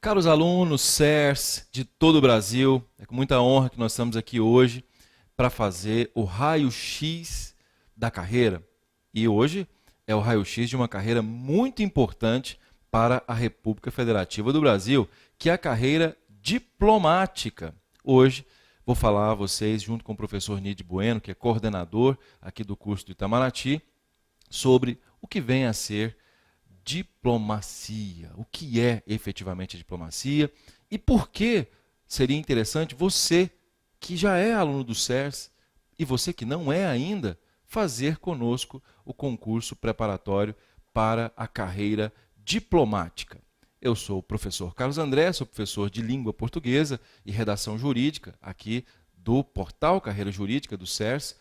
Caros alunos, CERS de todo o Brasil, é com muita honra que nós estamos aqui hoje para fazer o raio-x da carreira. E hoje é o raio-x de uma carreira muito importante para a República Federativa do Brasil, que é a carreira diplomática. Hoje vou falar a vocês, junto com o professor Nid Bueno, que é coordenador aqui do curso do Itamaraty, sobre o que vem a ser diplomacia. O que é efetivamente a diplomacia e por que seria interessante você, que já é aluno do SERS, e você que não é ainda, fazer conosco o concurso preparatório para a carreira diplomática. Eu sou o professor Carlos André, sou professor de língua portuguesa e redação jurídica aqui do portal Carreira Jurídica do SERS,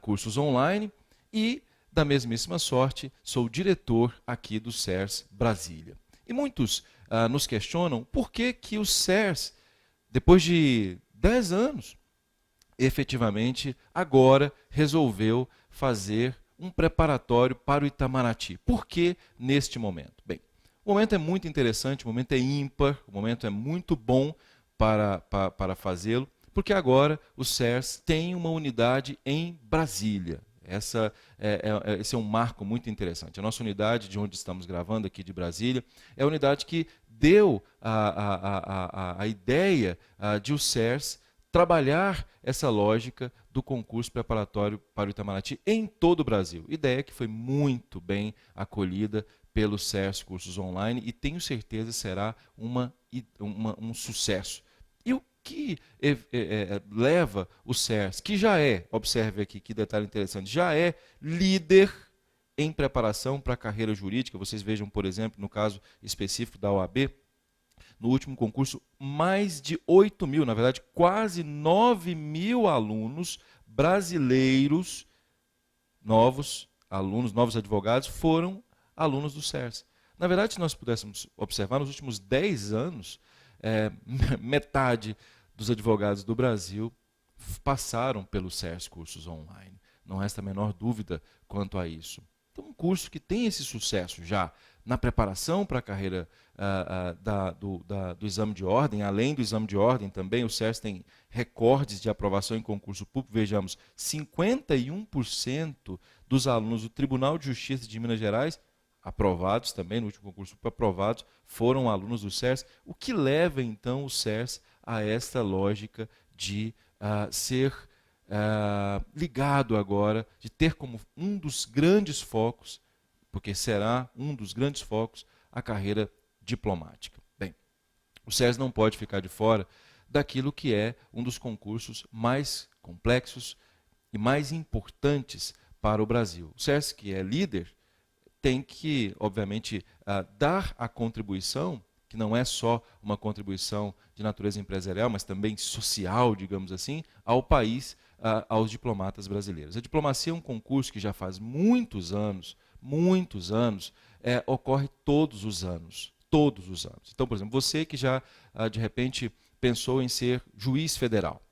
cursos online, e da mesmíssima sorte, sou diretor aqui do SERS Brasília. E muitos nos questionam por que o SERS, depois de 10 anos, efetivamente agora resolveu fazer um preparatório para o Itamaraty. Por que neste momento? Bem, o momento é muito interessante, o momento é ímpar, o momento é muito bom para fazê-lo, porque agora o SERS tem uma unidade em Brasília. Esse é um marco muito interessante. A nossa unidade, de onde estamos gravando aqui de Brasília, é a unidade que deu a ideia de o SERS trabalhar essa lógica do concurso preparatório para o Itamaraty em todo o Brasil. Ideia que foi muito bem acolhida pelo SERS Cursos Online e tenho certeza será um sucesso. E o que leva o SERS, que já é, observe aqui que detalhe interessante, já é líder em preparação para a carreira jurídica. Vocês vejam, por exemplo, no caso específico da OAB, no último concurso, mais de 8 mil, na verdade, quase 9 mil alunos brasileiros, novos alunos, novos advogados, foram alunos do SERS. Na verdade, se nós pudéssemos observar, nos últimos 10 anos, metade dos advogados do Brasil passaram pelo SERS Cursos Online. Não resta a menor dúvida quanto a isso. Então, um curso que tem esse sucesso já na preparação para a carreira do exame de ordem, além do exame de ordem também, o SERS tem recordes de aprovação em concurso público. Vejamos, 51% dos alunos do Tribunal de Justiça de Minas Gerais aprovados também, no último concurso aprovados, foram alunos do SERS, o que leva então o SERS a esta lógica de ser ligado agora, de ter como um dos grandes focos, porque será um dos grandes focos, a carreira diplomática. Bem, o SERS não pode ficar de fora daquilo que é um dos concursos mais complexos e mais importantes para o Brasil. O SERS, que é líder, tem que, obviamente, dar a contribuição, que não é só uma contribuição de natureza empresarial, mas também social, digamos assim, ao país, aos diplomatas brasileiros. A diplomacia é um concurso que já faz muitos anos, ocorre todos os anos. Todos os anos. Então, por exemplo, você que já, de repente, pensou em ser juiz federal.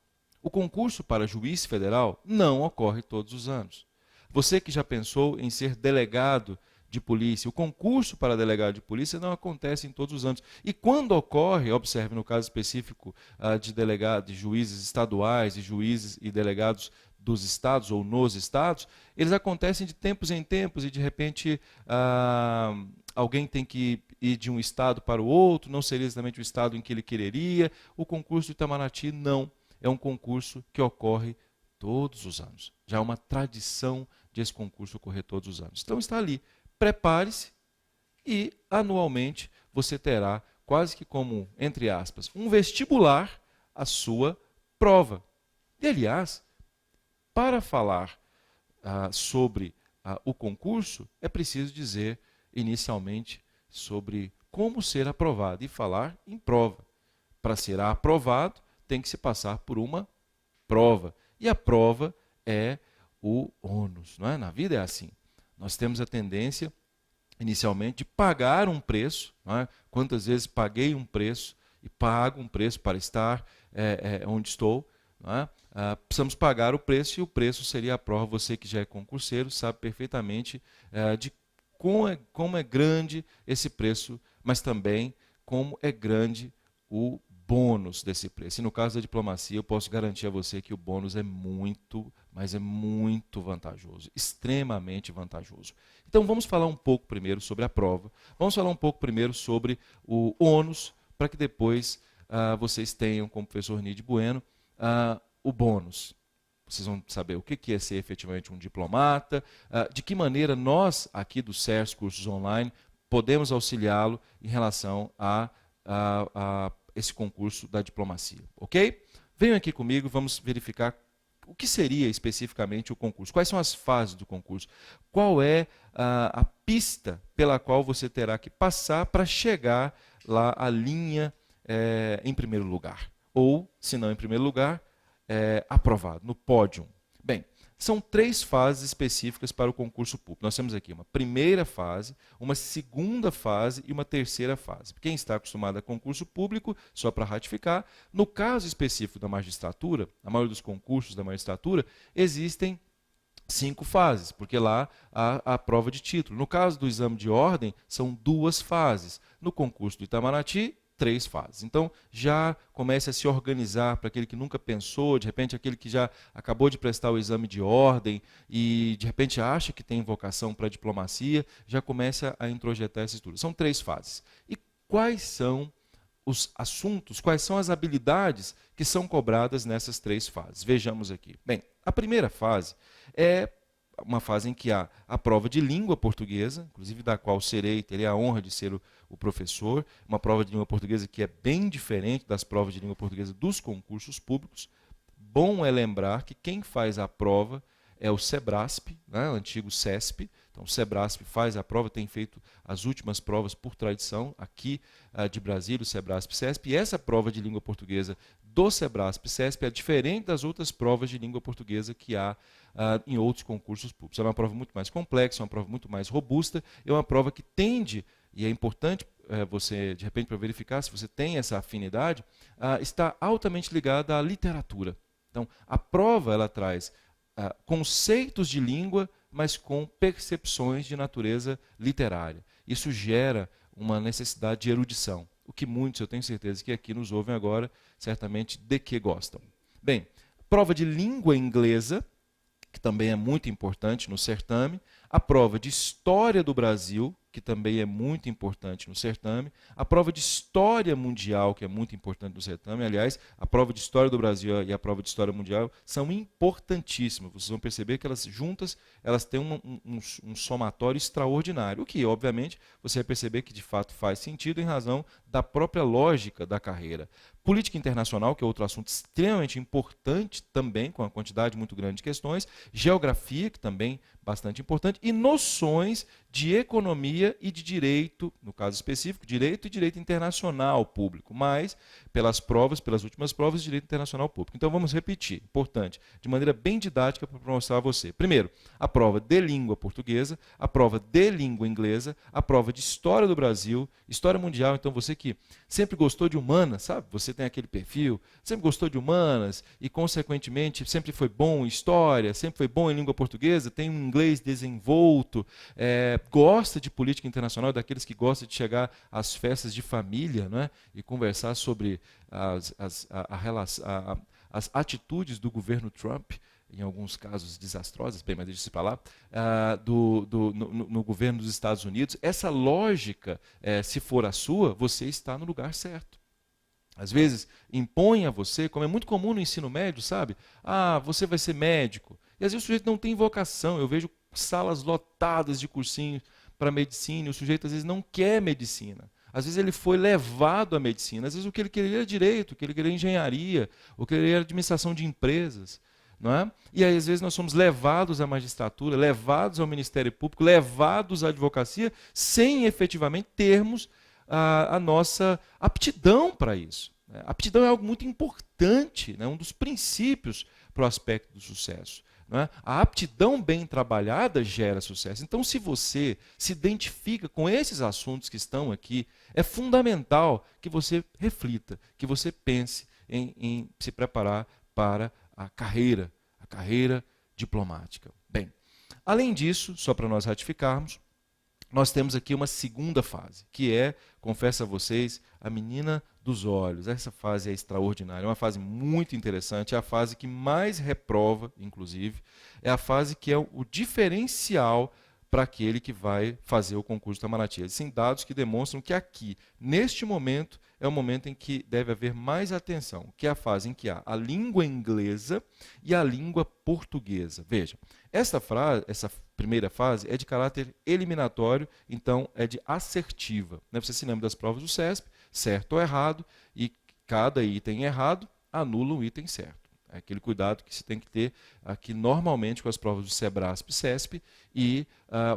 O concurso para juiz federal não ocorre todos os anos. Você que já pensou em ser delegado de polícia, o concurso para delegado de polícia não acontece em todos os anos. E quando ocorre, observe no caso específico de delegados, de juízes estaduais, de juízes e delegados dos estados ou nos estados, eles acontecem de tempos em tempos e de repente alguém tem que ir de um estado para o outro, não seria exatamente o estado em que ele quereria. O concurso do Itamaraty não, é um concurso que ocorre todos os anos. Já é uma tradição de esse concurso ocorrer todos os anos. Então está ali. Prepare-se e anualmente você terá quase que como, entre aspas, um vestibular a sua prova. E, aliás, para falar sobre o concurso, é preciso dizer inicialmente sobre como ser aprovado e falar em prova. Para ser aprovado, tem que se passar por uma prova. E a prova é o ônus, não é? Na vida é assim. Nós temos a tendência, inicialmente, de pagar um preço. Não é? Quantas vezes paguei um preço e pago um preço para estar onde estou? Não é? Precisamos pagar o preço e o preço seria a prova. Você que já é concurseiro sabe perfeitamente de como é grande esse preço, mas também como é grande o bônus desse preço. E no caso da diplomacia, eu posso garantir a você que o bônus é muito, mas é muito vantajoso, extremamente vantajoso. Então vamos falar um pouco primeiro sobre a prova, vamos falar um pouco primeiro sobre o ônus, para que depois vocês tenham, como professor Nid Bueno, o bônus. Vocês vão saber o que é ser efetivamente um diplomata, de que maneira nós, aqui do CERS Cursos Online, podemos auxiliá-lo em relação a esse concurso da diplomacia, ok? Venham aqui comigo, vamos verificar o que seria especificamente o concurso, quais são as fases do concurso, qual é a pista pela qual você terá que passar para chegar lá à linha em primeiro lugar, ou, se não em primeiro lugar, aprovado, no pódio. Bem, são 3 fases específicas para o concurso público. Nós temos aqui uma primeira fase, uma segunda fase e uma terceira fase. Quem está acostumado a concurso público, só para ratificar, no caso específico da magistratura, a maioria dos concursos da magistratura, existem 5 fases, porque lá há a prova de título. No caso do exame de ordem, são 2 fases. No concurso do Itamaraty, 3 fases. Então, já comece a se organizar para aquele que nunca pensou, de repente aquele que já acabou de prestar o exame de ordem e de repente acha que tem vocação para a diplomacia, já comece a introjetar esse estudo. São 3 fases. E quais são os assuntos, quais são as habilidades que são cobradas nessas 3 fases? Vejamos aqui. Bem, a primeira fase é uma fase em que há a prova de língua portuguesa, inclusive da qual terei a honra de ser o professor, uma prova de língua portuguesa que é bem diferente das provas de língua portuguesa dos concursos públicos. Bom é lembrar que quem faz a prova é o SEBRASP, né, o antigo CESP. Então, o SEBRASP faz a prova, tem feito as últimas provas por tradição aqui de Brasília, o SEBRASP-CESP. E essa prova de língua portuguesa do SEBRASP-CESP é diferente das outras provas de língua portuguesa que há em outros concursos públicos. É uma prova muito mais complexa, uma prova muito mais robusta, é uma prova que tende, e é importante você, de repente, para verificar se você tem essa afinidade, está altamente ligada à literatura. Então, a prova ela traz conceitos de língua, mas com percepções de natureza literária. Isso gera uma necessidade de erudição, o que muitos, eu tenho certeza que aqui nos ouvem agora, certamente de que gostam. Bem, prova de língua inglesa, que também é muito importante no certame, a prova de História do Brasil, que também é muito importante no certame, a prova de História Mundial, que é muito importante no certame. Aliás, a prova de História do Brasil e a prova de História Mundial são importantíssimas. Vocês vão perceber que elas juntas elas têm um somatório extraordinário, o que, obviamente, você vai perceber que de fato faz sentido em razão da própria lógica da carreira. Política internacional, que é outro assunto extremamente importante também, com uma quantidade muito grande de questões. Geografia, que também bastante importante. E noções de economia e de direito, no caso específico, direito e direito internacional público. Mas, pelas últimas provas, direito internacional público. Então, vamos repetir, importante, de maneira bem didática para mostrar a você. Primeiro, a prova de língua portuguesa, a prova de língua inglesa, a prova de História do Brasil, História Mundial. Então, você que sempre gostou de humanas, sabe? Você tem aquele perfil, sempre gostou de humanas e, consequentemente, sempre foi bom em história, sempre foi bom em língua portuguesa, tem um inglês desenvolto, gosta de política internacional, daqueles que gostam de chegar às festas de família, né, e conversar sobre as atitudes do governo Trump, em alguns casos desastrosas, bem, mas deixa-se para lá, no governo dos Estados Unidos. Essa lógica, se for a sua, você está no lugar certo. Às vezes, impõe a você, como é muito comum no ensino médio, sabe? Você vai ser médico. E às vezes o sujeito não tem vocação. Eu vejo salas lotadas de cursinhos para medicina, e o sujeito às vezes não quer medicina. Às vezes ele foi levado à medicina. Às vezes o que ele queria era direito, o que ele queria era engenharia, o que ele queria era administração de empresas. Não é? E aí, às vezes, nós somos levados à magistratura, levados ao Ministério Público, levados à advocacia, sem efetivamente termos a nossa aptidão para isso. A aptidão é algo muito importante, né? Um dos princípios para o aspecto do sucesso. Não é? A aptidão bem trabalhada gera sucesso. Então, se você se identifica com esses assuntos que estão aqui, é fundamental que você reflita, que você pense em se preparar para a carreira diplomática. Bem, além disso, só para nós ratificarmos, nós temos aqui uma segunda fase, que é, confesso a vocês, a menina dos olhos. Essa fase é extraordinária, é uma fase muito interessante, é a fase que mais reprova, inclusive, é a fase que é o diferencial para aquele que vai fazer o concurso do Itamaraty. Existem dados que demonstram que aqui, neste momento, é o momento em que deve haver mais atenção, que é a fase em que há a língua inglesa e a língua portuguesa. Veja, essa primeira fase é de caráter eliminatório, então é de assertiva. Você se lembra das provas do CESP, certo ou errado, e cada item errado anula um item certo. É aquele cuidado que se tem que ter aqui normalmente com as provas do SEBRASP e CESP e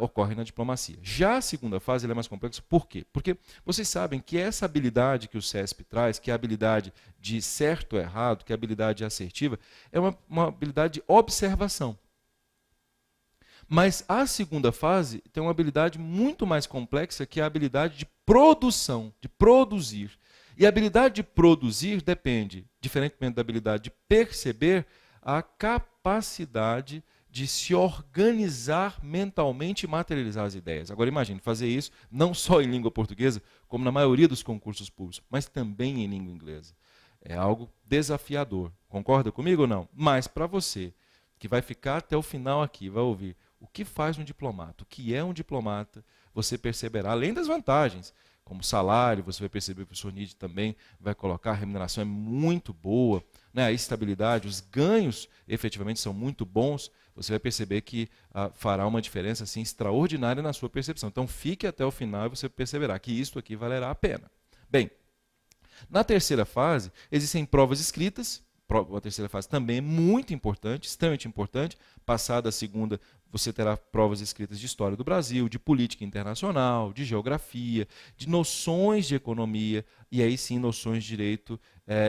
ocorre na diplomacia. Já a segunda fase ela é mais complexa, por quê? Porque vocês sabem que essa habilidade que o CESP traz, que é a habilidade de certo ou errado, que é a habilidade assertiva, é uma habilidade de observação. Mas a segunda fase tem uma habilidade muito mais complexa, que é a habilidade de produção, de produzir. E a habilidade de produzir depende, diferentemente da habilidade de perceber, a capacidade de se organizar mentalmente e materializar as ideias. Agora imagine, fazer isso não só em língua portuguesa, como na maioria dos concursos públicos, mas também em língua inglesa. É algo desafiador. Concorda comigo ou não? Mas para você, que vai ficar até o final aqui, vai ouvir o que faz um diplomata, o que é um diplomata, você perceberá, além das vantagens, como salário, você vai perceber que o professor Nid também vai colocar, a remuneração é muito boa, né? A estabilidade, os ganhos efetivamente são muito bons, você vai perceber que fará uma diferença assim, extraordinária na sua percepção. Então fique até o final e você perceberá que isto aqui valerá a pena. Bem, na terceira fase, existem provas escritas. A terceira fase também é muito importante, extremamente importante. Passada a segunda, você terá provas escritas de história do Brasil, de política internacional, de geografia, de noções de economia, e aí sim noções de direito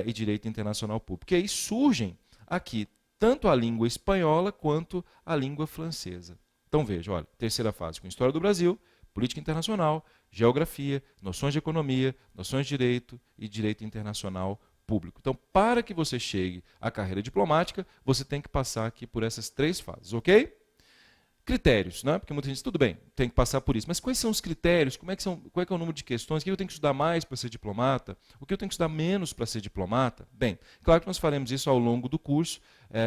e direito internacional público. E aí surgem aqui tanto a língua espanhola quanto a língua francesa. Então veja, olha, terceira fase com história do Brasil, política internacional, geografia, noções de economia, noções de direito e direito internacional público. Então, para que você chegue à carreira diplomática, você tem que passar aqui por essas três fases, ok? Critérios, né? Porque muita gente diz, tudo bem, tem que passar por isso. Mas quais são os critérios? Qual é que é o número de questões? O que eu tenho que estudar mais para ser diplomata? O que eu tenho que estudar menos para ser diplomata? Bem, claro que nós faremos isso ao longo do curso,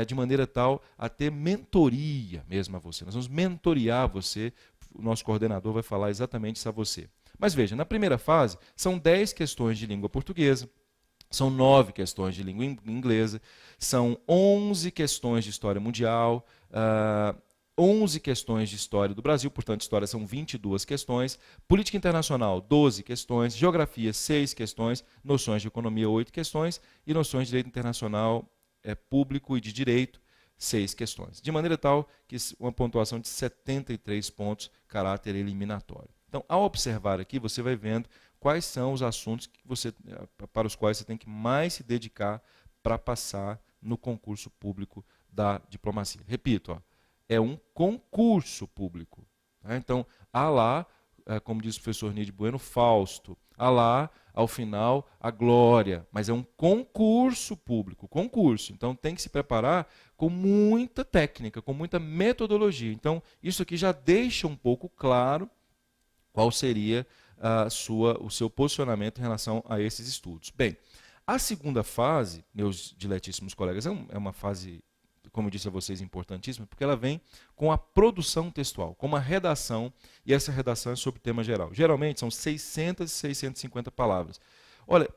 de maneira tal a ter mentoria mesmo a você. Nós vamos mentorear você, o nosso coordenador vai falar exatamente isso a você. Mas veja, na primeira fase, são 10 questões de língua portuguesa, são 9 questões de língua inglesa, são 11 questões de história mundial, 11 questões de história do Brasil, portanto, história são 22 questões, política internacional, 12 questões, geografia, 6 questões, noções de economia, 8 questões, e noções de direito internacional público e de direito, 6 questões. De maneira tal que uma pontuação de 73 pontos, caráter eliminatório. Então, ao observar aqui, você vai vendo quais são os assuntos para os quais você tem que mais se dedicar para passar no concurso público da diplomacia. Repito, é um concurso público. Tá? Então, há lá, como diz o professor Nid Bueno, Fausto, há lá, ao final, a glória, mas é um concurso público, concurso. Então, tem que se preparar com muita técnica, com muita metodologia. Então, isso aqui já deixa um pouco claro qual seria o seu posicionamento em relação a esses estudos. Bem, a segunda fase, meus diletíssimos colegas, é uma fase, como eu disse a vocês, importantíssima, porque ela vem com a produção textual, com uma redação, e essa redação é sobre tema geral. Geralmente são 600 e 650 palavras. Olha,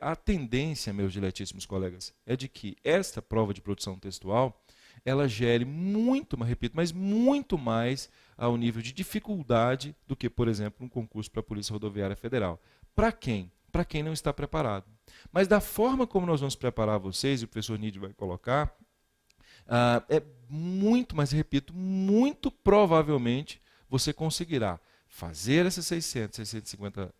a tendência, meus diletíssimos colegas, é de que esta prova de produção textual ela gere muito, repito, mas muito mais ao nível de dificuldade do que, por exemplo, um concurso para a Polícia Rodoviária Federal. Para quem? Para quem não está preparado. Mas da forma como nós vamos preparar vocês, e o professor Nid vai colocar, é muito, mas repito, muito provavelmente você conseguirá fazer essas 600, 650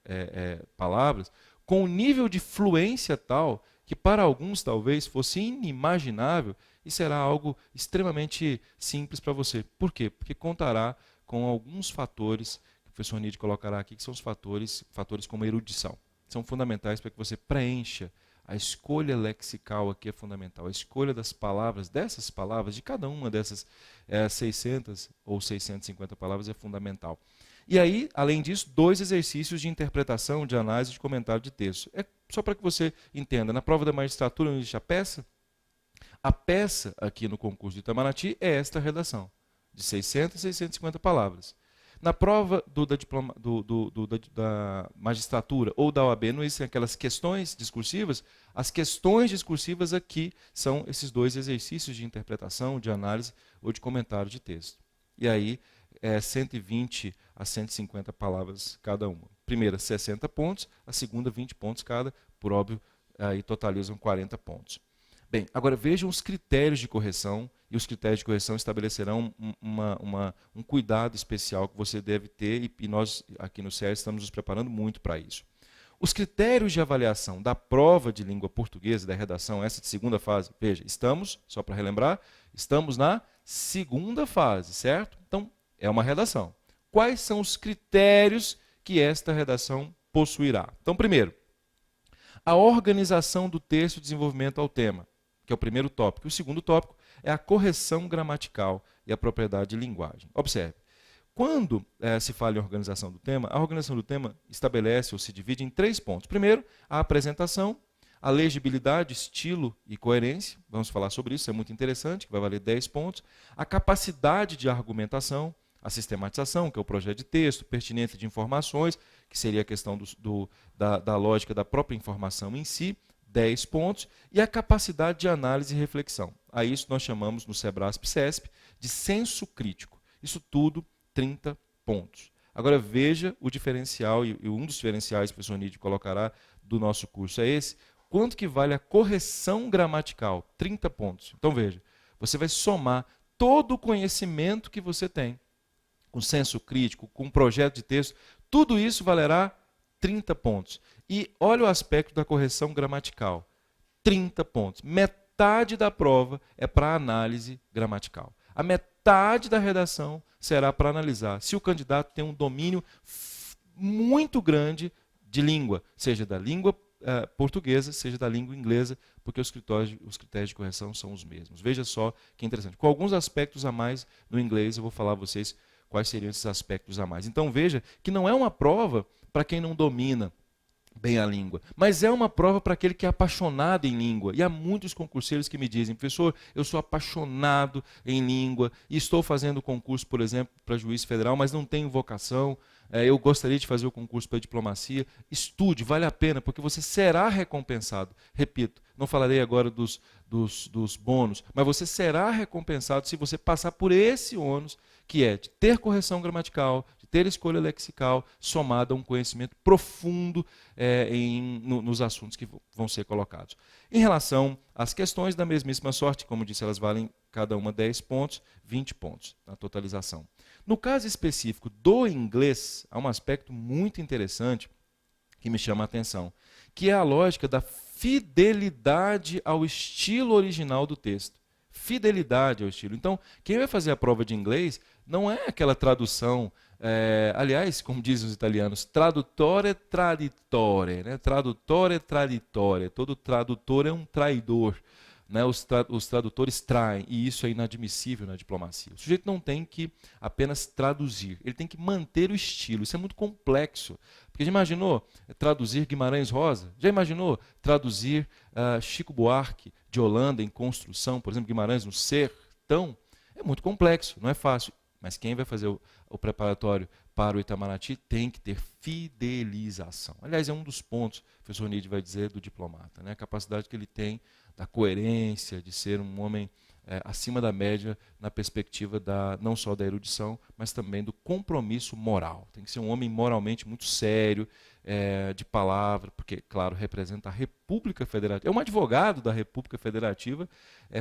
palavras com um nível de fluência tal que para alguns talvez fosse inimaginável e será algo extremamente simples para você. Por quê? Porque contará com alguns fatores que o professor Nid colocará aqui, que são os fatores como erudição. São fundamentais para que você preencha A escolha lexical aqui é fundamental. A escolha das palavras, dessas palavras, de cada uma dessas 600 ou 650 palavras é fundamental. E aí, além disso, 2 exercícios de interpretação, de análise, de comentário de texto. É só para que você entenda. Na prova da magistratura, onde existe a peça aqui no concurso de Itamaraty é esta redação, de 600 a 650 palavras. Na prova da magistratura ou da OAB, não existem aquelas questões discursivas. As questões discursivas aqui são esses 2 exercícios de interpretação, de análise ou de comentário de texto. E aí, 120 a 150 palavras cada uma. Primeira, 60 pontos, a segunda, 20 pontos cada, por óbvio, aí totalizam 40 pontos. Bem, agora vejam os critérios de correção, e os critérios de correção estabelecerão um cuidado especial que você deve ter, e nós aqui no SER estamos nos preparando muito para isso. Os critérios de avaliação da prova de língua portuguesa, da redação, essa de segunda fase, veja, estamos, só para relembrar, estamos na segunda fase, certo? Então, é uma redação. Quais são os critérios que esta redação possuirá? Então, primeiro, a organização do texto e desenvolvimento ao tema, que é o primeiro tópico. O segundo tópico é a correção gramatical e a propriedade de linguagem. Observe, quando se fala em organização do tema, a organização do tema estabelece ou se divide em 3 pontos. Primeiro, a apresentação, a legibilidade, estilo e coerência. Vamos falar sobre isso, é muito interessante, que vai valer 10 pontos. A capacidade de argumentação, a sistematização, que é o projeto de texto, pertinência de informações, que seria a questão da lógica da própria informação em si, 10 pontos, e a capacidade de análise e reflexão. A isso nós chamamos no SEBRASP-CESP de senso crítico. Isso tudo, 30 pontos. Agora veja o diferencial, e um dos diferenciais que o professor Nídio colocará do nosso curso é esse. Quanto que vale a correção gramatical? 30 pontos. Então veja, você vai somar todo o conhecimento que você tem, com senso crítico, com projeto de texto, tudo isso valerá 30 pontos. E olha o aspecto da correção gramatical. 30 pontos. Metade da prova é para análise gramatical. A metade da redação será para analisar se o candidato tem um domínio muito grande de língua, seja da língua portuguesa, seja da língua inglesa, porque os critérios de correção são os mesmos. Veja só que interessante. Com alguns aspectos a mais no inglês, eu vou falar a vocês quais seriam esses aspectos a mais. Então veja que não é uma prova para quem não domina bem a língua, mas é uma prova para aquele que é apaixonado em língua. E há muitos concurseiros que me dizem: professor, eu sou apaixonado em língua e estou fazendo concurso, por exemplo, para juiz federal, mas não tenho vocação, eu gostaria de fazer o concurso para diplomacia. Estude, vale a pena, porque você será recompensado. Repito, não falarei agora dos bônus, mas você será recompensado se você passar por esse ônus, que é de ter correção gramatical, de ter escolha lexical, somada a um conhecimento profundo nos assuntos que vão ser colocados. Em relação às questões da mesmíssima sorte, como disse, elas valem cada uma 10 pontos, 20 pontos na totalização. No caso específico do inglês, há um aspecto muito interessante que me chama a atenção, que é a lógica da fidelidade ao estilo original do texto. Fidelidade ao estilo. Então, quem vai fazer a prova de inglês não é aquela tradução, aliás, como dizem os italianos, traduttore traditore, né? Traduttore traditore, todo tradutor é um traidor. Né? Os tradutores traem, e isso é inadmissível na diplomacia. O sujeito não tem que apenas traduzir, ele tem que manter o estilo. Isso é muito complexo. Porque já imaginou traduzir Guimarães Rosa? Já imaginou traduzir Chico Buarque de Holanda em Construção, por exemplo, Guimarães no Sertão? É muito complexo, não é fácil. Mas quem vai fazer o preparatório para o Itamaraty tem que ter fidelização. Aliás, é um dos pontos, o professor Nídio vai dizer, do diplomata, né? A capacidade que ele tem da coerência, de ser um homem acima da média na perspectiva não só da erudição, mas também do compromisso moral. Tem que ser um homem moralmente muito sério, de palavra, porque, claro, representa a República Federativa. É um advogado da República Federativa,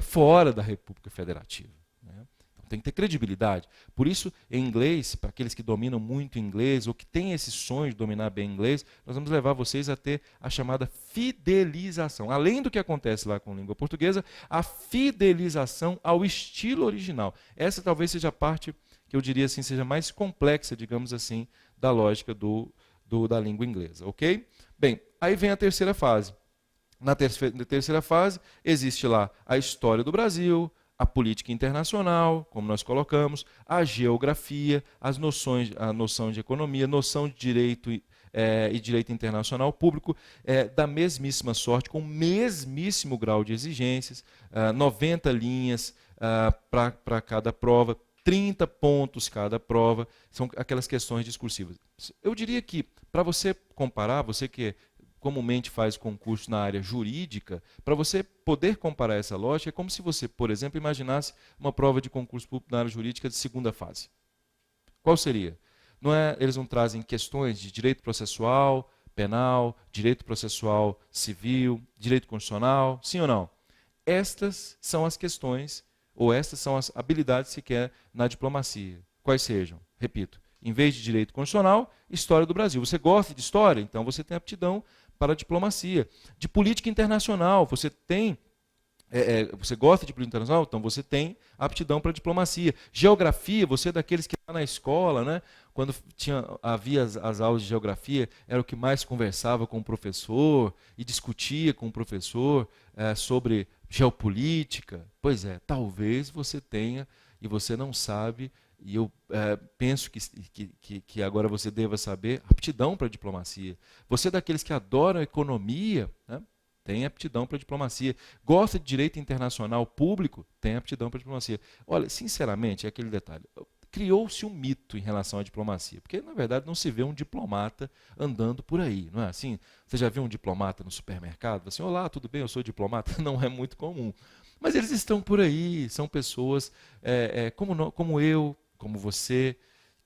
fora da República Federativa. Né? Tem que ter credibilidade. Por isso, em inglês, para aqueles que dominam muito inglês ou que têm esse sonho de dominar bem inglês, nós vamos levar vocês a ter a chamada fidelização. Além do que acontece lá com a língua portuguesa, a fidelização ao estilo original. Essa talvez seja a parte que eu diria assim, seja mais complexa, digamos assim, da lógica da língua inglesa. Ok? Bem, aí vem a terceira fase. Na terceira fase, existe lá a história do Brasil, a política internacional, como nós colocamos, a geografia, as noções, a noção de economia, noção de direito e direito internacional público, da mesmíssima sorte, com o mesmíssimo grau de exigências, 90 linhas para cada prova, 30 pontos cada prova, são aquelas questões discursivas. Eu diria que, para você comparar, você que comumente faz concurso na área jurídica, para você poder comparar essa lógica, é como se você, por exemplo, imaginasse uma prova de concurso público na área jurídica de segunda fase. Qual seria? Eles não trazem questões de direito processual, penal, direito processual civil, direito constitucional, sim ou não? Estas são as questões, ou estas são as habilidades que quer na diplomacia. Quais sejam? Repito, em vez de direito constitucional, história do Brasil. Você gosta de história? Então você tem aptidão para a diplomacia. De política internacional, você tem... você gosta de política internacional? Então você tem aptidão para a diplomacia. Geografia, você é daqueles que está na escola, né? Quando havia as aulas de geografia, era o que mais conversava com o professor e discutia com o professor sobre geopolítica. Pois é, talvez você tenha e você não sabe, e eu penso que agora você deva saber, aptidão para a diplomacia. Você é daqueles que adoram economia, né? Tem aptidão para a diplomacia. Gosta de direito internacional público? Tem aptidão para a diplomacia. Olha, sinceramente, é aquele detalhe. Criou-se um mito em relação à diplomacia, porque, na verdade, não se vê um diplomata andando por aí, não é assim? Você já viu um diplomata no supermercado? Assim, olá, tudo bem, eu sou diplomata? Não é muito comum. Mas eles estão por aí, são pessoas como eu, como você,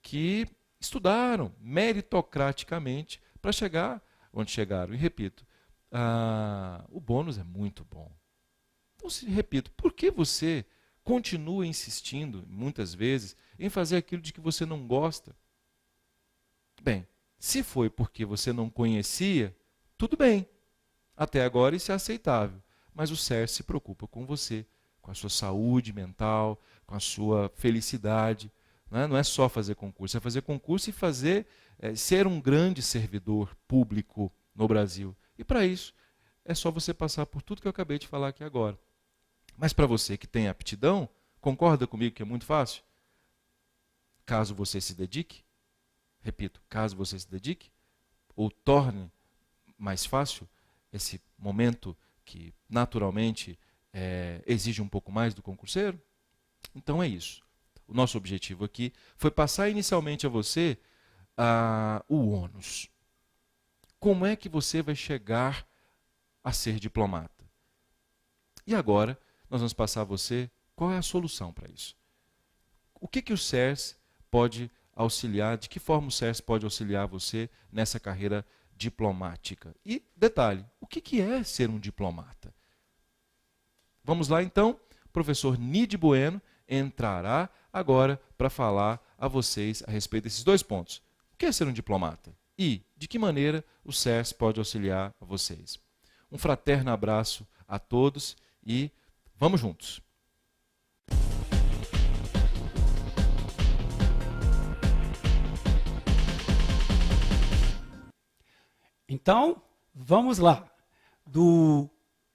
que estudaram meritocraticamente para chegar onde chegaram. E repito, o bônus é muito bom. Então, repito, por que você continua insistindo, muitas vezes, em fazer aquilo de que você não gosta? Bem, se foi porque você não conhecia, tudo bem. Até agora isso é aceitável. Mas o CERS se preocupa com você, com a sua saúde mental, com a sua felicidade. Não é só fazer concurso, é fazer concurso e ser um grande servidor público no Brasil. E para isso, é só você passar por tudo que eu acabei de falar aqui agora. Mas para você que tem aptidão, concorda comigo que é muito fácil? Caso você se dedique, repito, caso você se dedique, ou torne mais fácil esse momento que naturalmente exige um pouco mais do concurseiro, então é isso. O nosso objetivo aqui foi passar inicialmente a você o ônus. Como é que você vai chegar a ser diplomata? E agora, nós vamos passar a você qual é a solução para isso. O que o CERS pode auxiliar, de que forma o CERS pode auxiliar você nessa carreira diplomática? E, detalhe, o que é ser um diplomata? Vamos lá então, o professor Nid Bueno entrará agora para falar a vocês a respeito desses dois pontos. O que é ser um diplomata? E de que maneira o CERS pode auxiliar a vocês? Um fraterno abraço a todos e vamos juntos. Então, vamos lá. Do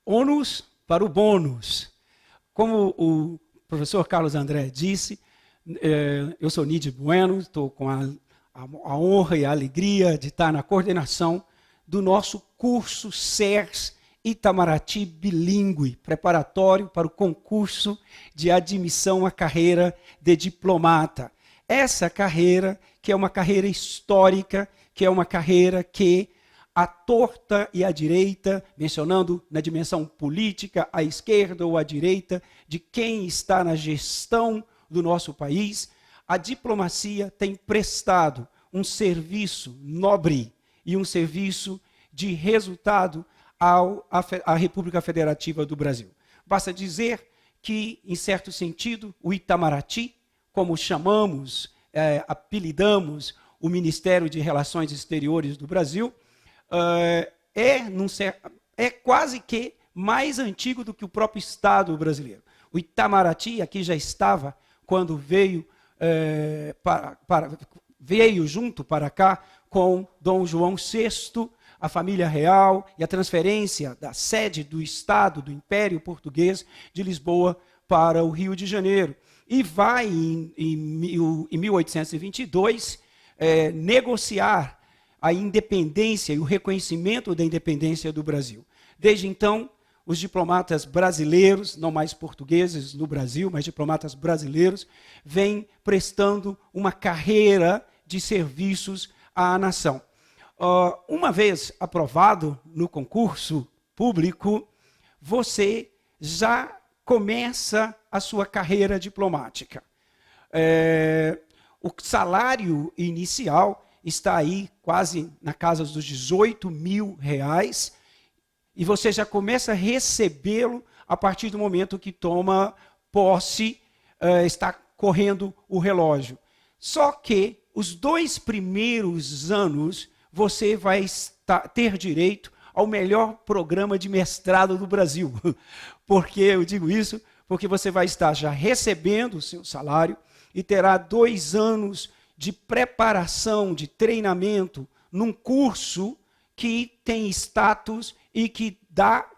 ônus para o bônus. Como o professor Carlos André disse, eu sou Nid Bueno, estou com a honra e a alegria de estar na coordenação do nosso curso CERS Itamaraty Bilíngue, preparatório para o concurso de admissão à carreira de diplomata. Essa carreira, que é uma carreira histórica, que é uma carreira que à torta e à direita, mencionando na dimensão política, à esquerda ou à direita, de quem está na gestão do nosso país, a diplomacia tem prestado um serviço nobre e um serviço de resultado à República Federativa do Brasil. Basta dizer que, em certo sentido, o Itamaraty, como chamamos, apelidamos o Ministério de Relações Exteriores do Brasil, é quase que mais antigo do que o próprio Estado brasileiro. O Itamaraty aqui já estava quando veio veio junto para cá com Dom João VI, a família real e a transferência da sede do Estado, do Império Português de Lisboa para o Rio de Janeiro. E vai, em 1822, negociar a independência e o reconhecimento da independência do Brasil. Desde então, os diplomatas brasileiros, não mais portugueses no Brasil, mas diplomatas brasileiros, vêm prestando uma carreira de serviços à nação. Uma vez aprovado no concurso público, você já começa a sua carreira diplomática. O salário inicial está aí quase na casa dos R$18.000, e você já começa a recebê-lo a partir do momento que toma posse, está correndo o relógio. Só que os 2 primeiros anos você vai ter direito ao melhor programa de mestrado do Brasil. Por que eu digo isso? Porque você vai estar já recebendo o seu salário e terá 2 anos de preparação, de treinamento, num curso que tem status e que dá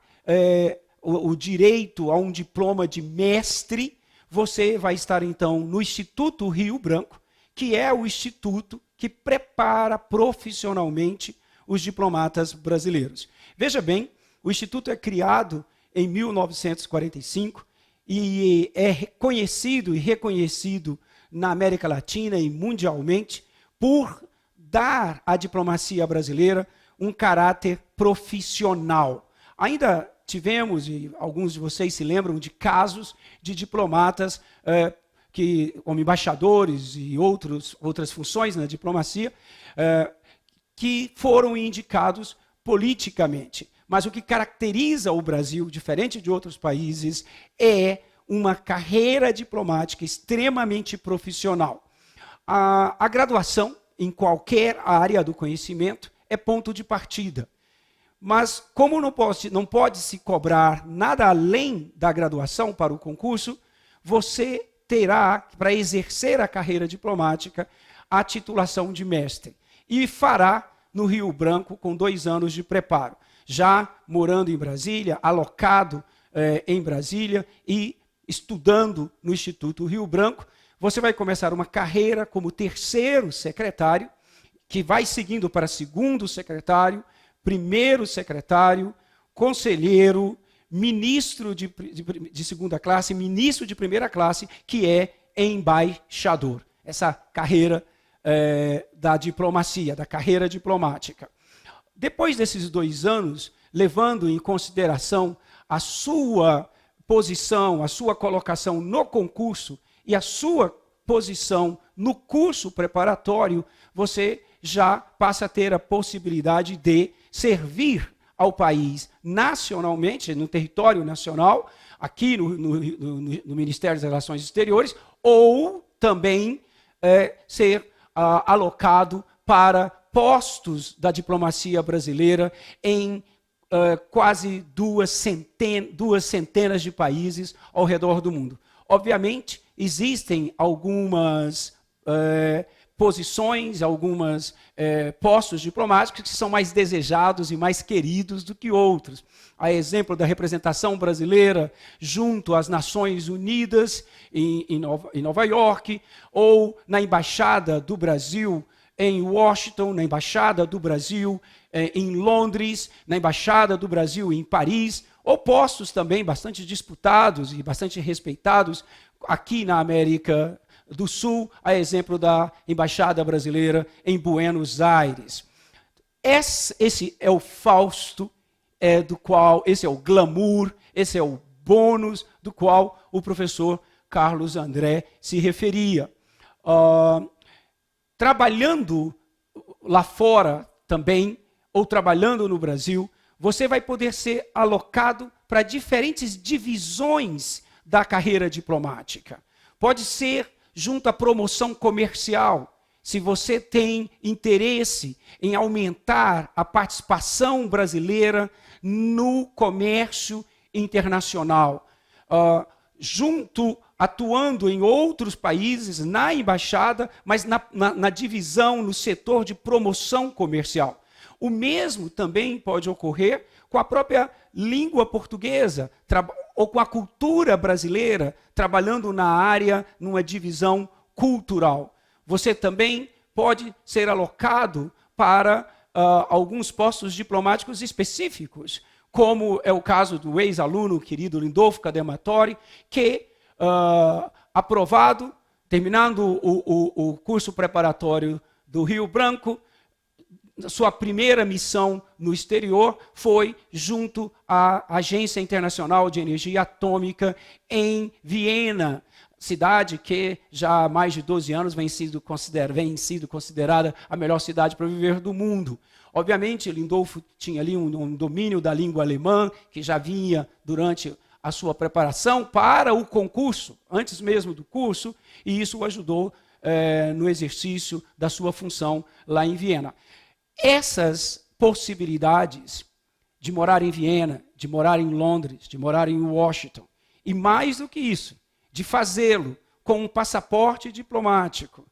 o direito a um diploma de mestre. Você vai estar, então, no Instituto Rio Branco, que é o instituto que prepara profissionalmente os diplomatas brasileiros. Veja bem, o Instituto é criado em 1945 e é conhecido e reconhecido na América Latina e mundialmente por dar à diplomacia brasileira um caráter profissional. Ainda tivemos, e alguns de vocês se lembram, de casos de diplomatas como embaixadores e outras funções na diplomacia, que foram indicados politicamente. Mas o que caracteriza o Brasil, diferente de outros países, é uma carreira diplomática extremamente profissional. A graduação, em qualquer área do conhecimento, é ponto de partida. Mas, como não pode se cobrar nada além da graduação para o concurso, você terá, para exercer a carreira diplomática, a titulação de mestre. E fará no Rio Branco com 2 anos de preparo. Já morando em Brasília, alocado em Brasília e estudando no Instituto Rio Branco, você vai começar uma carreira como 3º secretário, que vai seguindo para 2º secretário, 1º secretário, conselheiro, ministro de 2ª classe, ministro de 1ª classe, que é embaixador. Essa carreira da diplomacia, da carreira diplomática. Depois desses 2 anos, levando em consideração a sua posição, a sua colocação no concurso e a sua posição no curso preparatório, você já passa a ter a possibilidade de servir ao país nacionalmente, no território nacional, aqui no Ministério das Relações Exteriores, ou também ser alocado para postos da diplomacia brasileira em quase 2 centenas de países ao redor do mundo. Obviamente, existem algumas posições, alguns postos diplomáticos que são mais desejados e mais queridos do que outros. A exemplo da representação brasileira junto às Nações Unidas em Nova York, ou na Embaixada do Brasil em Washington, na Embaixada do Brasil em Londres, na Embaixada do Brasil em Paris, ou postos também bastante disputados e bastante respeitados aqui na América do Sul, a exemplo da Embaixada Brasileira em Buenos Aires. Esse é o Fausto, esse é o glamour, esse é o bônus do qual o professor Carlos André se referia. Trabalhando lá fora também, ou trabalhando no Brasil, você vai poder ser alocado para diferentes divisões da carreira diplomática. Pode ser junto à promoção comercial, se você tem interesse em aumentar a participação brasileira no comércio internacional, atuando em outros países, na embaixada, mas na divisão, no setor de promoção comercial. O mesmo também pode ocorrer com a própria língua portuguesa, ou com a cultura brasileira, trabalhando na área, numa divisão cultural. Você também pode ser alocado para alguns postos diplomáticos específicos, como é o caso do ex-aluno querido Lindolfo Cadematori, que, aprovado, terminando o curso preparatório do Rio Branco, sua primeira missão no exterior foi junto à Agência Internacional de Energia Atômica em Viena, cidade que já há mais de 12 anos vem sido considerada a melhor cidade para viver do mundo. Obviamente, Lindolfo tinha ali um domínio da língua alemã, que já vinha durante a sua preparação para o concurso, antes mesmo do curso, e isso o ajudou no exercício da sua função lá em Viena. Essas possibilidades de morar em Viena, de morar em Londres, de morar em Washington, e mais do que isso, de fazê-lo com um passaporte diplomático,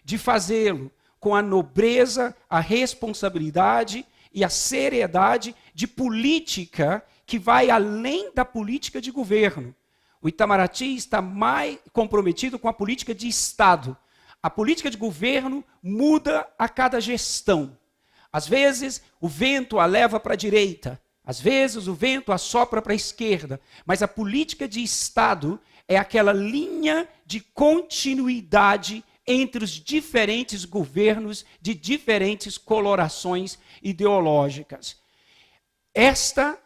de fazê-lo com a nobreza, a responsabilidade e a seriedade de política que vai além da política de governo. O Itamaraty está mais comprometido com a política de Estado. A política de governo muda a cada gestão. Às vezes, o vento a leva para a direita, às vezes, o vento a sopra para a esquerda, mas a política de Estado é aquela linha de continuidade entre os diferentes governos de diferentes colorações ideológicas. Esta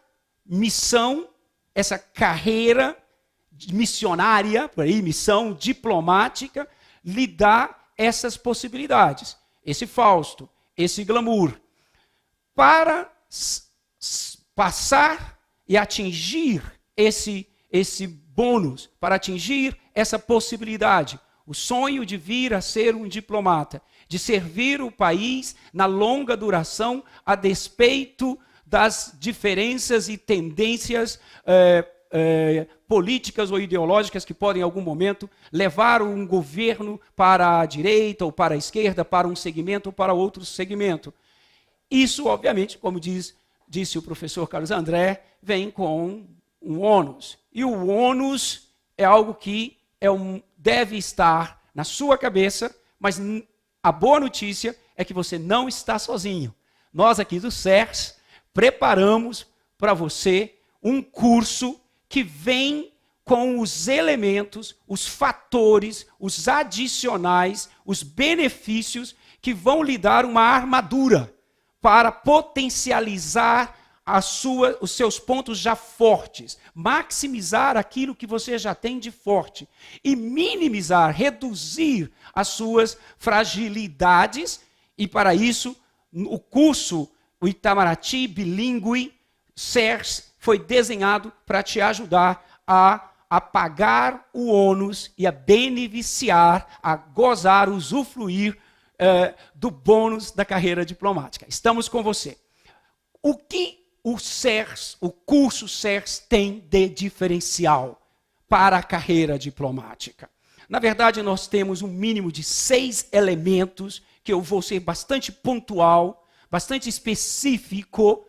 missão, essa carreira missionária, por aí, missão diplomática, lhe dá essas possibilidades. Esse Fausto, esse glamour, para passar e atingir esse bônus, para atingir essa possibilidade, o sonho de vir a ser um diplomata, de servir o país na longa duração, a despeito das diferenças e tendências políticas ou ideológicas que podem, em algum momento, levar um governo para a direita ou para a esquerda, para um segmento ou para outro segmento. Isso, obviamente, como disse o professor Carlos André, vem com um ônus. E o ônus é algo que deve estar na sua cabeça, mas a boa notícia é que você não está sozinho. Nós aqui do CERS preparamos para você um curso que vem com os elementos, os fatores, os adicionais, os benefícios que vão lhe dar uma armadura para potencializar os seus pontos já fortes, maximizar aquilo que você já tem de forte e minimizar, reduzir as suas fragilidades. E para isso, o curso, o Itamaraty Bilíngue CERS, foi desenhado para te ajudar a pagar o ônus e a beneficiar, a gozar, usufruir do bônus da carreira diplomática. Estamos com você. O que o CERS, o curso CERS, tem de diferencial para a carreira diplomática? Na verdade, nós temos um mínimo de 6 elementos, que eu vou ser bastante pontual, bastante específico,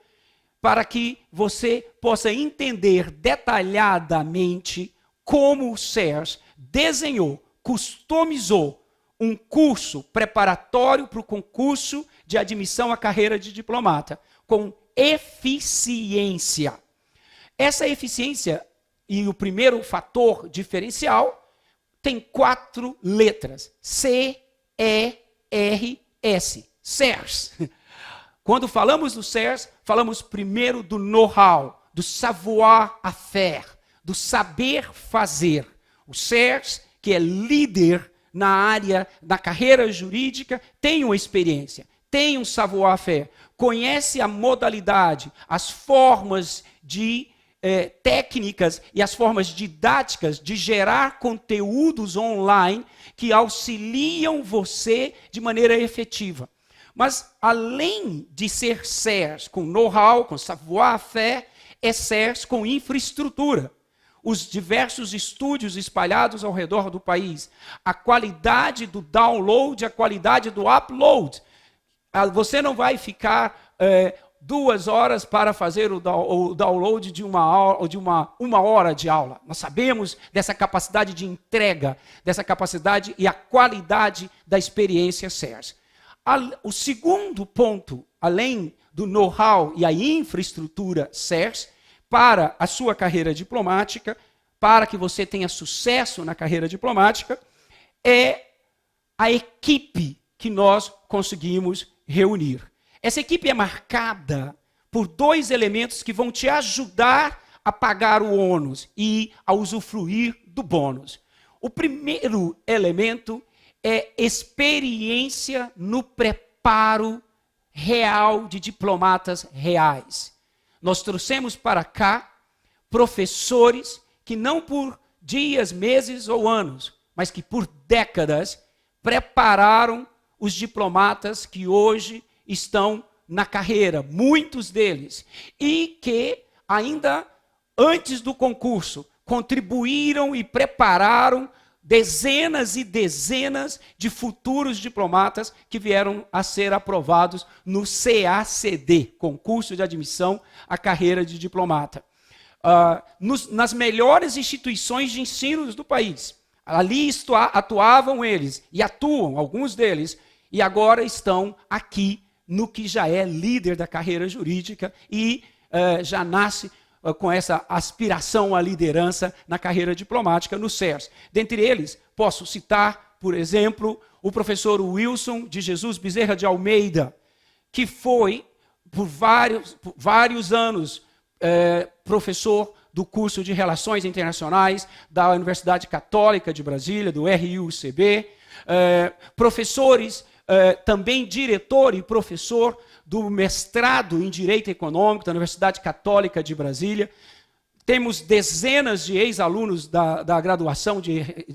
para que você possa entender detalhadamente como o CERS desenhou, customizou um curso preparatório para o concurso de admissão à carreira de diplomata, com eficiência. Essa eficiência, e o primeiro fator diferencial, tem 4 letras. C-E-R-S. CERS. Quando falamos do CERS, falamos primeiro do know-how, do savoir-faire, do saber fazer. O CERS, que é líder na área da carreira jurídica, tem uma experiência, tem um savoir-faire, conhece a modalidade, as formas de técnicas e as formas didáticas de gerar conteúdos online que auxiliam você de maneira efetiva. Mas, além de ser CERS com know-how, com savoir-faire, é CERS com infraestrutura. Os diversos estúdios espalhados ao redor do país, a qualidade do download, a qualidade do upload. Você não vai ficar 2 horas para fazer o download de uma hora de aula. Nós sabemos dessa capacidade de entrega, dessa capacidade e a qualidade da experiência CERS. O segundo ponto, além do know-how e a infraestrutura CERS, para a sua carreira diplomática, para que você tenha sucesso na carreira diplomática, é a equipe que nós conseguimos reunir. Essa equipe é marcada por 2 elementos que vão te ajudar a pagar o ônus e a usufruir do bônus. O primeiro elemento é experiência no preparo real de diplomatas reais. Nós trouxemos para cá professores que não por dias, meses ou anos, mas que por décadas prepararam os diplomatas que hoje estão na carreira, muitos deles, e que ainda antes do concurso contribuíram e prepararam dezenas e dezenas de futuros diplomatas que vieram a ser aprovados no CACD, Concurso de Admissão à Carreira de Diplomata. Nas melhores instituições de ensino do país. Ali atuavam eles, e atuam, alguns deles, e agora estão aqui no que já é líder da carreira jurídica e já nasce com essa aspiração à liderança na carreira diplomática no CERS. Dentre eles, posso citar, por exemplo, o professor Wilson de Jesus Bezerra de Almeida, que foi, por vários anos, professor do curso de Relações Internacionais da Universidade Católica de Brasília, do RUCB, professores, também diretor e professor do mestrado em Direito Econômico da Universidade Católica de Brasília. Temos dezenas de ex-alunos da graduação,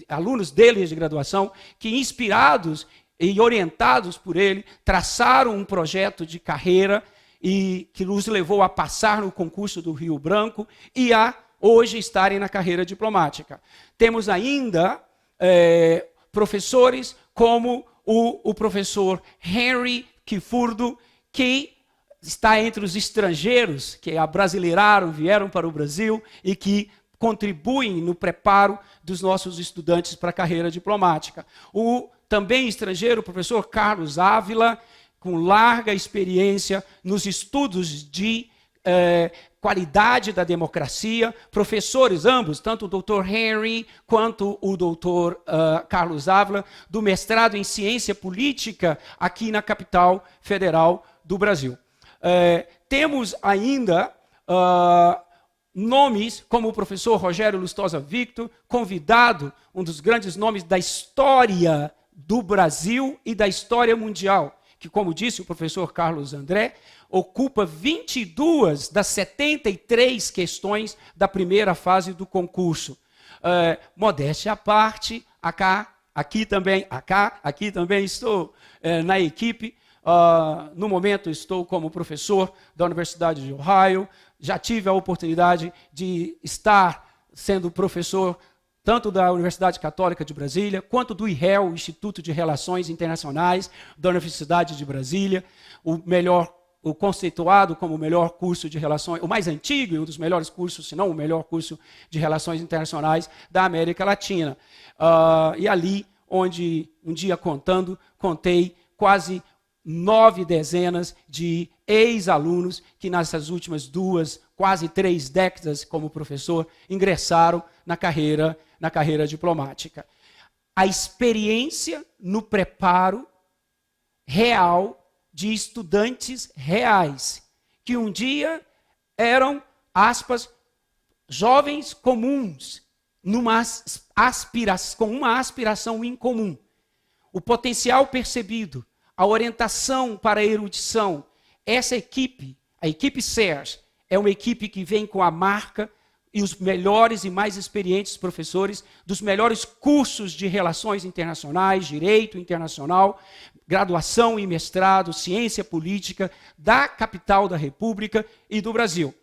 alunos deles de graduação, que inspirados e orientados por ele, traçaram um projeto de carreira e que nos levou a passar no concurso do Rio Branco e a hoje estarem na carreira diplomática. Temos ainda professores como o professor Henry Kifurdo, que está entre os estrangeiros que abrasileiraram, vieram para o Brasil e que contribuem no preparo dos nossos estudantes para a carreira diplomática. O também estrangeiro, o professor Carlos Ávila, com larga experiência nos estudos de qualidade da democracia, professores ambos, tanto o Dr. Henry quanto o Dr. Carlos Ávila, do mestrado em ciência política aqui na capital federal do Brasil. Temos ainda nomes como o professor Rogério Lustosa Victor, convidado, um dos grandes nomes da história do Brasil e da história mundial, que, como disse o professor Carlos André, ocupa 22 das 73 questões da primeira fase do concurso. Modéstia à parte, aqui também estou na equipe. No momento estou como professor da Universidade de Ohio. Já tive a oportunidade de estar sendo professor tanto da Universidade Católica de Brasília, quanto do IREL, Instituto de Relações Internacionais da Universidade de Brasília, o conceituado como o melhor curso de relações, o mais antigo e um dos melhores cursos, se não o melhor curso de relações internacionais da América Latina. E ali, onde um dia contei quase 9 dezenas de ex-alunos que nessas últimas 2, quase 3 décadas como professor, ingressaram na carreira diplomática. A experiência no preparo real de estudantes reais, que um dia eram, aspas, jovens comuns, com uma aspiração incomum. O potencial percebido, a orientação para a erudição, essa equipe, a equipe CERS, é uma equipe que vem com a marca e os melhores e mais experientes professores dos melhores cursos de relações internacionais, direito internacional, graduação e mestrado, ciência política, da capital da República e do Brasil.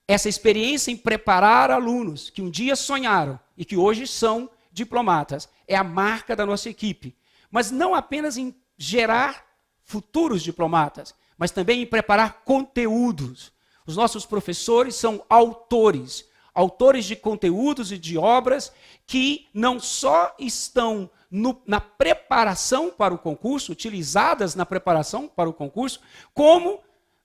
Essa experiência em preparar alunos que um dia sonharam e que hoje são diplomatas é a marca da nossa equipe. Mas não apenas em gerar futuros diplomatas, mas também em preparar conteúdos. Os nossos professores são autores de conteúdos e de obras que não só estão na preparação para o concurso, utilizadas na preparação para o concurso, como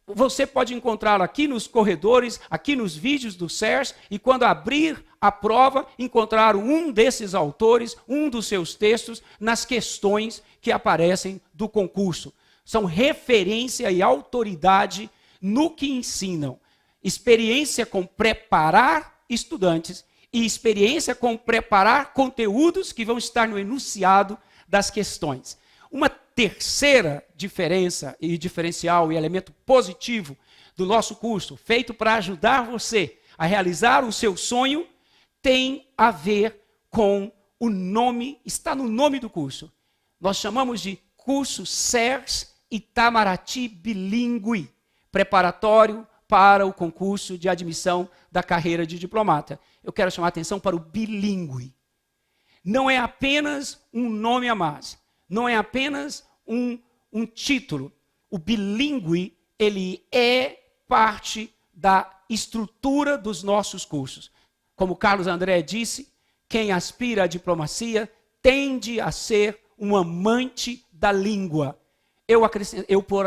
você pode encontrar aqui nos corredores, aqui nos vídeos do CERS, e quando abrir a prova, encontrar um desses autores, um dos seus textos, nas questões que aparecem do concurso. São referência e autoridade no que ensinam. Experiência com preparar estudantes e experiência com preparar conteúdos que vão estar no enunciado das questões. Uma terceira diferença e diferencial e elemento positivo do nosso curso, feito para ajudar você a realizar o seu sonho, tem a ver com o nome, está no nome do curso. Nós chamamos de curso CERS Itamaraty Bilíngue, preparatório para o concurso de admissão da carreira de diplomata. Eu quero chamar a atenção para o bilíngue. Não é apenas um nome a mais, não é apenas um título. O bilíngue, ele é parte da estrutura dos nossos cursos. Como Carlos André disse, quem aspira à diplomacia tende a ser um amante da língua. Eu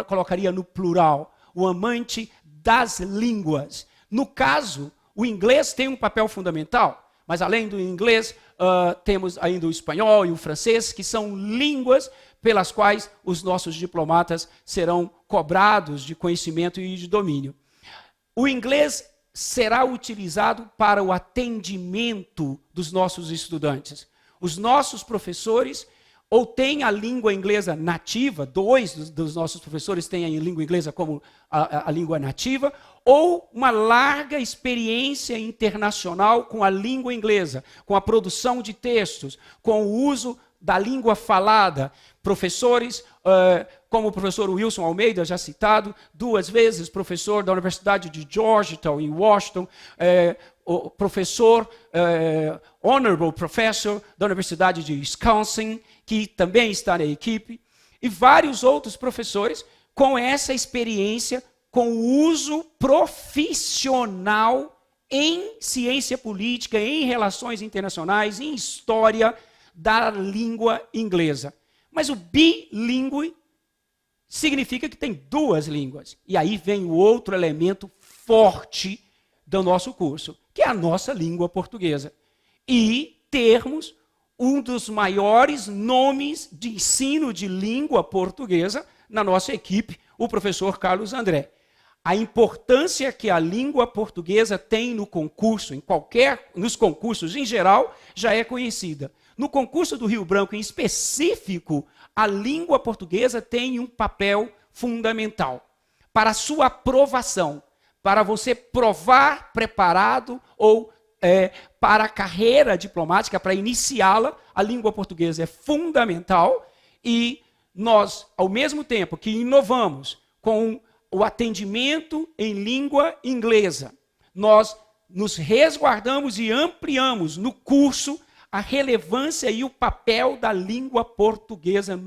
colocaria no plural, o amante das línguas. No caso, o inglês tem um papel fundamental, mas além do inglês, temos ainda o espanhol e o francês, que são línguas pelas quais os nossos diplomatas serão cobrados de conhecimento e de domínio. O inglês será utilizado para o atendimento dos nossos estudantes. Os nossos professores ou têm a língua inglesa nativa, dois dos nossos professores têm a língua inglesa como a língua nativa, ou uma larga experiência internacional com a língua inglesa, com a produção de textos, com o uso da língua falada. Professores, como o professor Wilson Almeida, já citado 2 vezes, professor da Universidade de Georgetown, em Washington, o professor, Honorable Professor da Universidade de Wisconsin, que também está na equipe, e vários outros professores com essa experiência, com o uso profissional em ciência política, em relações internacionais, em história da língua inglesa. Mas o bilíngue significa que tem 2 línguas. E aí vem o outro elemento forte do nosso curso, que é a nossa língua portuguesa. E termos um dos maiores nomes de ensino de língua portuguesa na nossa equipe, o professor Carlos André. A importância que a língua portuguesa tem no concurso, nos concursos em geral, já é conhecida. No concurso do Rio Branco, em específico, a língua portuguesa tem um papel fundamental para a sua aprovação, para você provar preparado ou para a carreira diplomática, para iniciá-la. A língua portuguesa é fundamental e nós, ao mesmo tempo que inovamos com o atendimento em língua inglesa, nós nos resguardamos e ampliamos no curso a relevância e o papel da língua portuguesa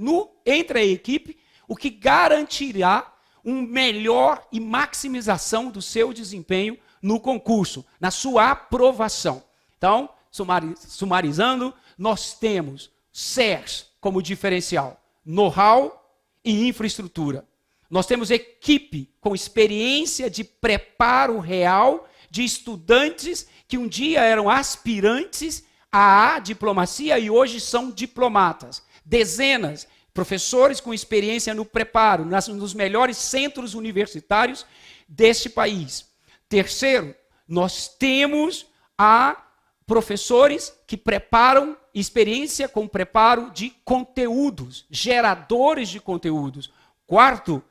entre a equipe, o que garantirá um melhor e maximização do seu desempenho no concurso, na sua aprovação. Então, sumarizando, nós temos CERS como diferencial, know-how e infraestrutura. Nós temos equipe com experiência de preparo real de estudantes que um dia eram aspirantes à diplomacia e hoje são diplomatas. Dezenas, professores com experiência no preparo, nos melhores centros universitários deste país. Terceiro, nós temos professores que preparam, experiência com preparo de conteúdos, geradores de conteúdos. Quarto,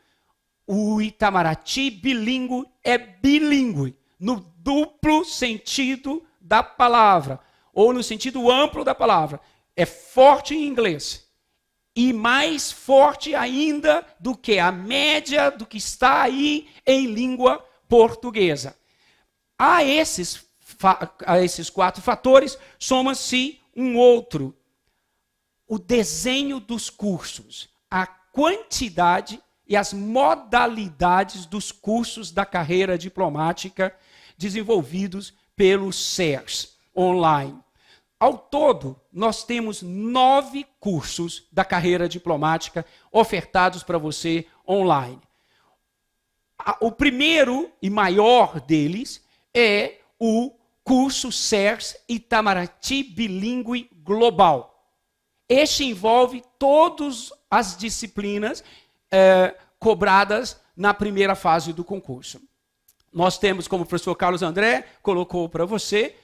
o Itamaraty bilíngue é bilíngue, no duplo sentido da palavra, ou no sentido amplo da palavra. É forte em inglês e mais forte ainda do que a média do que está aí em língua portuguesa. A esses 4 fatores, soma-se um outro. O desenho dos cursos, a quantidade e as modalidades dos cursos da carreira diplomática desenvolvidos pelo CERS online. Ao todo, nós temos 9 cursos da carreira diplomática ofertados para você online. O primeiro e maior deles é o curso CERS Itamaraty Bilíngue Global. Este envolve todas as disciplinas cobradas na primeira fase do concurso. Nós temos, como o professor Carlos André colocou para você,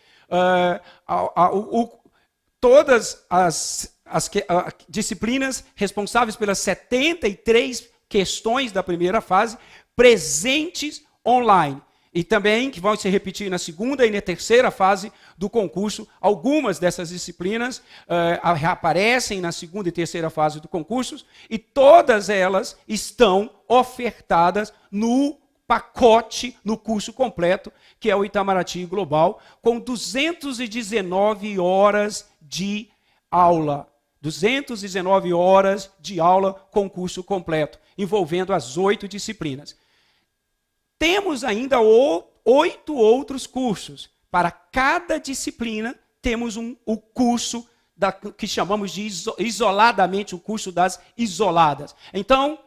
todas as disciplinas responsáveis pelas 73 questões da primeira fase presentes online. E também que vão se repetir na segunda e na terceira fase do concurso. Algumas dessas disciplinas reaparecem na segunda e terceira fase do concurso e todas elas estão ofertadas no pacote, no curso completo, que é o Itamaraty Global, com 219 horas de aula. 219 horas de aula com curso completo, envolvendo as 8 disciplinas. Temos ainda 8 outros cursos. Para cada disciplina, temos o curso que chamamos de isoladamente o curso das isoladas. Então,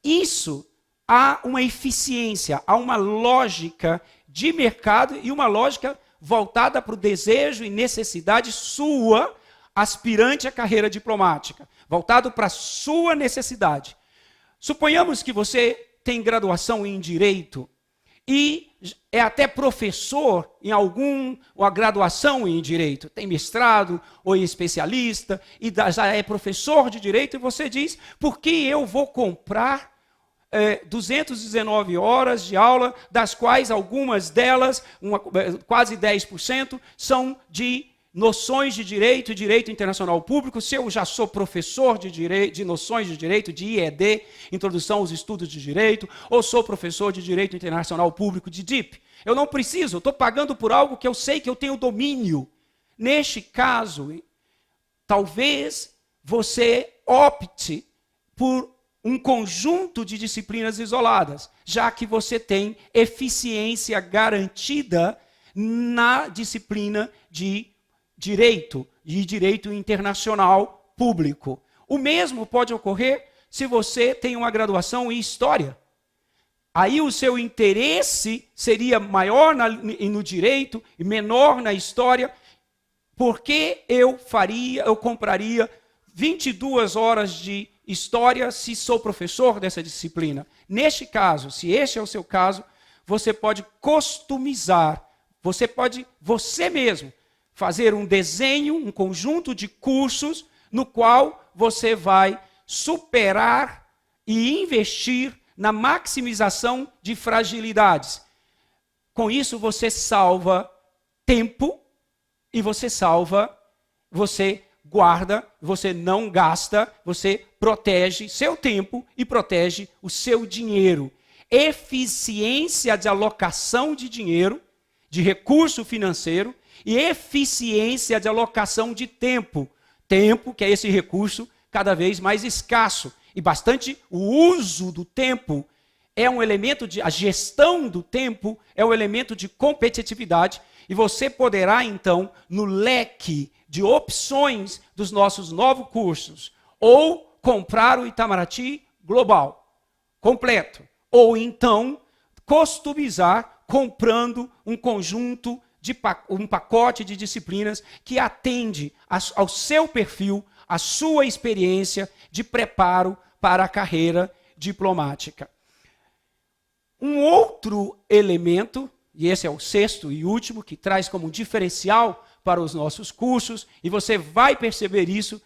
isso há uma eficiência, há uma lógica de mercado e uma lógica voltada para o desejo e necessidade sua, aspirante à carreira diplomática, voltado para a sua necessidade. Suponhamos que você tem graduação em Direito e é até professor em uma graduação em Direito, tem mestrado ou é especialista e já é professor de Direito, e você diz, por que eu vou comprar 219 horas de aula, das quais algumas delas, quase 10%, são de noções de direito e direito internacional público. Se eu já sou professor de noções de direito, de IED, Introdução aos Estudos de Direito, ou sou professor de direito internacional público, de DIP, eu não preciso, eu estou pagando por algo que eu sei que eu tenho domínio. Neste caso, talvez você opte por um conjunto de disciplinas isoladas, já que você tem eficiência garantida na disciplina de direito e direito internacional público. O mesmo pode ocorrer se você tem uma graduação em História. Aí o seu interesse seria maior no direito e menor na História, porque eu compraria 22 horas de História se sou professor dessa disciplina. Neste caso, se este é o seu caso, você pode customizar, você mesmo, fazer um desenho, um conjunto de cursos no qual você vai superar e investir na maximização de fragilidades. Com isso você salva tempo e você guarda, você não gasta, você protege seu tempo e protege o seu dinheiro. Eficiência de alocação de dinheiro, de recurso financeiro, e eficiência de alocação de tempo. Tempo, que é esse recurso cada vez mais escasso. E o uso do tempo é um elemento a gestão do tempo é um elemento de competitividade. E você poderá, então, no leque de opções dos nossos novos cursos, ou comprar o Itamaraty Global completo, ou então customizar comprando um conjunto um pacote de disciplinas que atende ao seu perfil, à sua experiência de preparo para a carreira diplomática. Um outro elemento, e esse é o sexto e último, que traz como diferencial para os nossos cursos, e você vai perceber isso,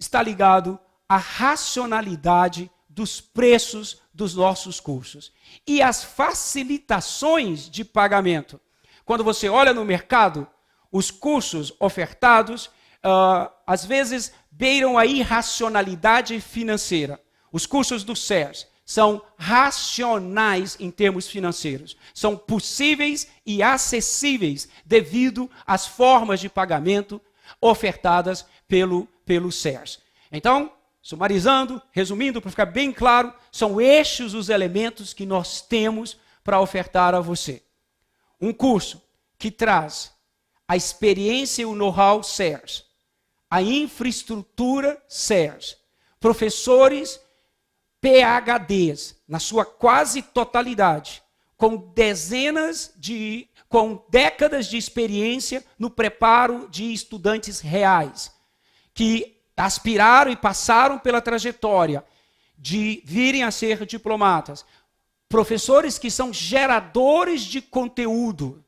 está ligado à racionalidade dos preços dos nossos cursos e as facilitações de pagamento. Quando você olha no mercado, os cursos ofertados, às vezes, beiram a irracionalidade financeira. Os cursos do CERS são racionais em termos financeiros. São possíveis e acessíveis devido às formas de pagamento ofertadas pelo CERS. Então, sumarizando, resumindo, para ficar bem claro, são estes os elementos que nós temos para ofertar a você. Um curso que traz a experiência e o know-how SERS, a infraestrutura SERS, professores PhDs, na sua quase totalidade, com décadas de experiência no preparo de estudantes reais, que aspiraram e passaram pela trajetória de virem a ser diplomatas. Professores que são geradores de conteúdo.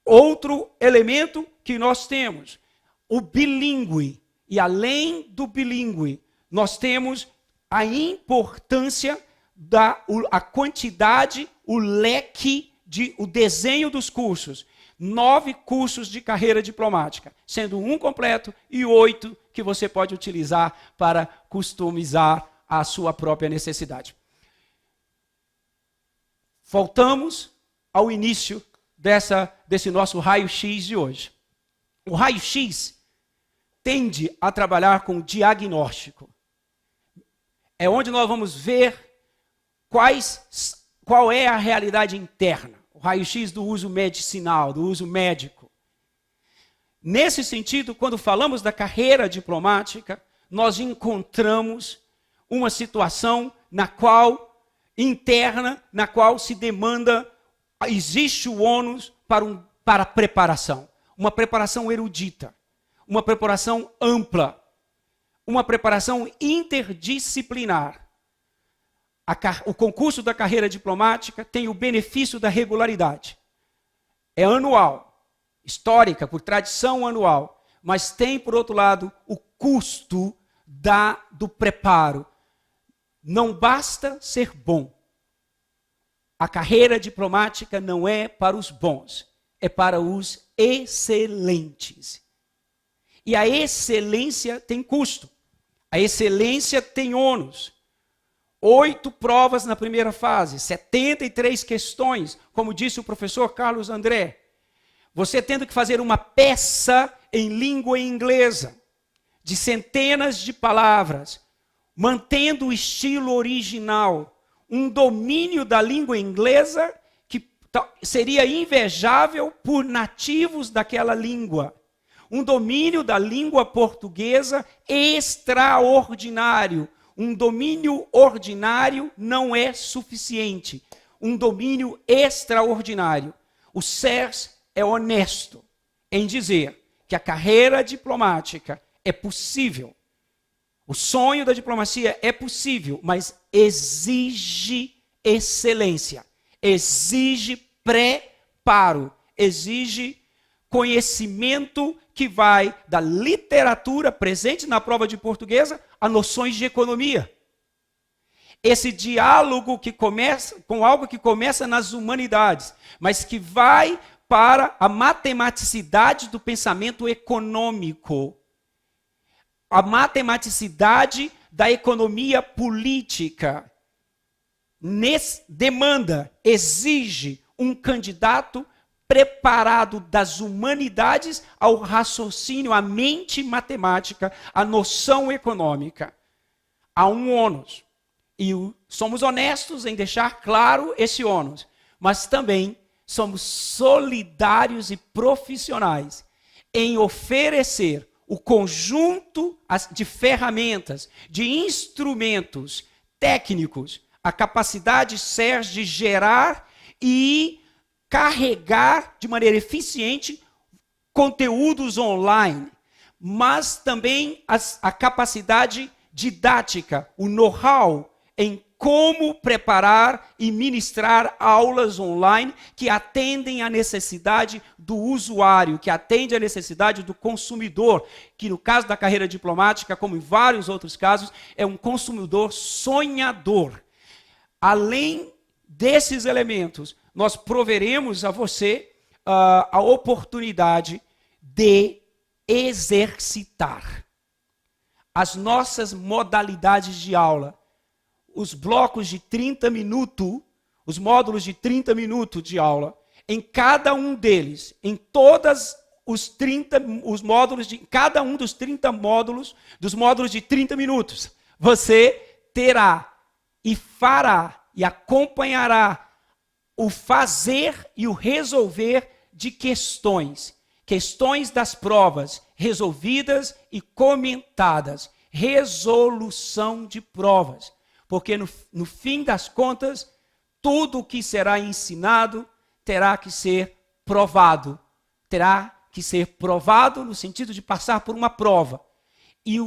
Outro elemento que nós temos, o bilíngue. E além do bilíngue, nós temos a importância a quantidade, o leque, o desenho dos cursos. 9 cursos de carreira diplomática, sendo um completo e 8 que você pode utilizar para customizar a sua própria necessidade. Voltamos ao início desse nosso raio-x de hoje. O raio-x tende a trabalhar com diagnóstico. É onde nós vamos ver qual é a realidade interna. O raio-x do uso medicinal, do uso médico. Nesse sentido, quando falamos da carreira diplomática, nós encontramos uma situação interna, na qual se demanda, existe o ônus para a preparação. Uma preparação erudita, uma preparação ampla, uma preparação interdisciplinar. O concurso da carreira diplomática tem o benefício da regularidade. É anual, histórica, por tradição anual, mas tem, por outro lado, o custo do preparo. Não basta ser bom. A carreira diplomática não é para os bons, é para os excelentes. E a excelência tem custo. A excelência tem ônus. 8 provas na primeira fase, 73 questões, como disse o professor Carlos André. Você tendo que fazer uma peça em língua inglesa, de centenas de palavras, mantendo o estilo original, um domínio da língua inglesa que seria invejável por nativos daquela língua. Um domínio da língua portuguesa extraordinário. Um domínio ordinário não é suficiente. Um domínio extraordinário. O SERS é honesto em dizer que a carreira diplomática é possível. O sonho da diplomacia é possível, mas exige excelência, exige preparo, exige conhecimento que vai da literatura presente na prova de portuguesa a noções de economia. Esse diálogo que começa com algo que começa nas humanidades, mas que vai para a matematicidade do pensamento econômico. A matematicidade da economia política. Exige um candidato preparado das humanidades ao raciocínio, à mente matemática, à noção econômica. Há um ônus. E somos honestos em deixar claro esse ônus. Mas também somos solidários e profissionais em oferecer o conjunto de ferramentas, de instrumentos técnicos, a capacidade SERS de gerar e carregar de maneira eficiente conteúdos online, mas também a capacidade didática, o know-how em como preparar e ministrar aulas online que atendem à necessidade do usuário, que atende à necessidade do consumidor, que no caso da carreira diplomática, como em vários outros casos, é um consumidor sonhador. Além desses elementos, nós proveremos a você a oportunidade de exercitar as nossas modalidades de aula. Os blocos de 30 minutos, os módulos de 30 minutos de aula, em cada um deles, em todos os módulos, cada um dos 30 módulos, dos módulos de 30 minutos, você terá e fará e acompanhará o fazer e o resolver de questões das provas resolvidas e comentadas, resolução de provas, porque no fim das contas, tudo o que será ensinado terá que ser provado, no sentido de passar por uma prova. E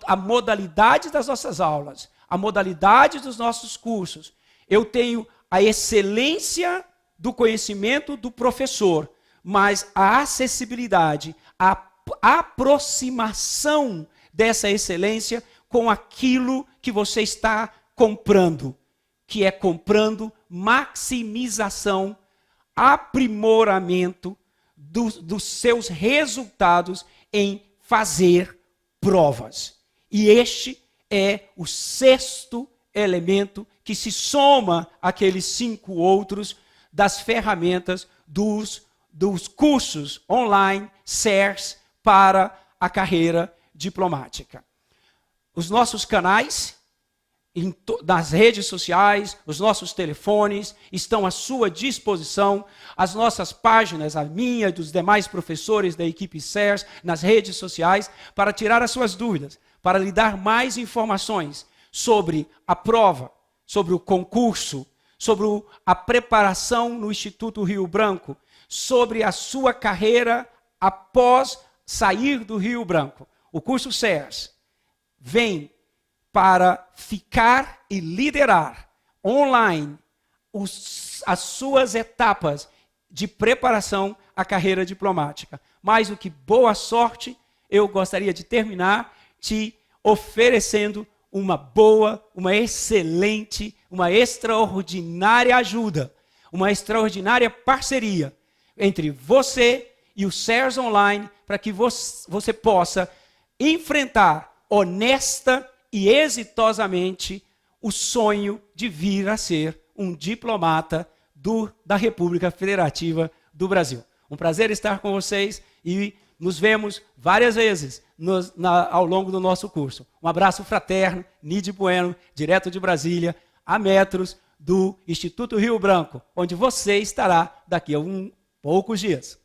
a modalidade das nossas aulas, a modalidade dos nossos cursos, eu tenho a excelência do conhecimento do professor, mas a acessibilidade, a aproximação dessa excelência com aquilo que você está comprando, que é comprando maximização, aprimoramento dos seus resultados em fazer provas. E este é o sexto elemento que se soma àqueles 5 outros das ferramentas dos cursos online CERS para a carreira diplomática. Os nossos canais, nas redes sociais, os nossos telefones estão à sua disposição, as nossas páginas, a minha e dos demais professores da equipe CERS, nas redes sociais, para tirar as suas dúvidas, para lhe dar mais informações sobre a prova, sobre o concurso, sobre a preparação no Instituto Rio Branco, sobre a sua carreira após sair do Rio Branco. O curso CERS vem para ficar e liderar online as suas etapas de preparação à carreira diplomática. Mais do que boa sorte, eu gostaria de terminar te oferecendo uma boa, uma excelente, uma extraordinária ajuda, uma extraordinária parceria entre você e o CERS Online, para que você possa enfrentar honesta e exitosamente o sonho de vir a ser um diplomata da República Federativa do Brasil. Um prazer estar com vocês e nos vemos várias vezes ao longo do nosso curso. Um abraço fraterno, Nide Bueno, direto de Brasília, a metros do Instituto Rio Branco, onde você estará daqui a poucos dias.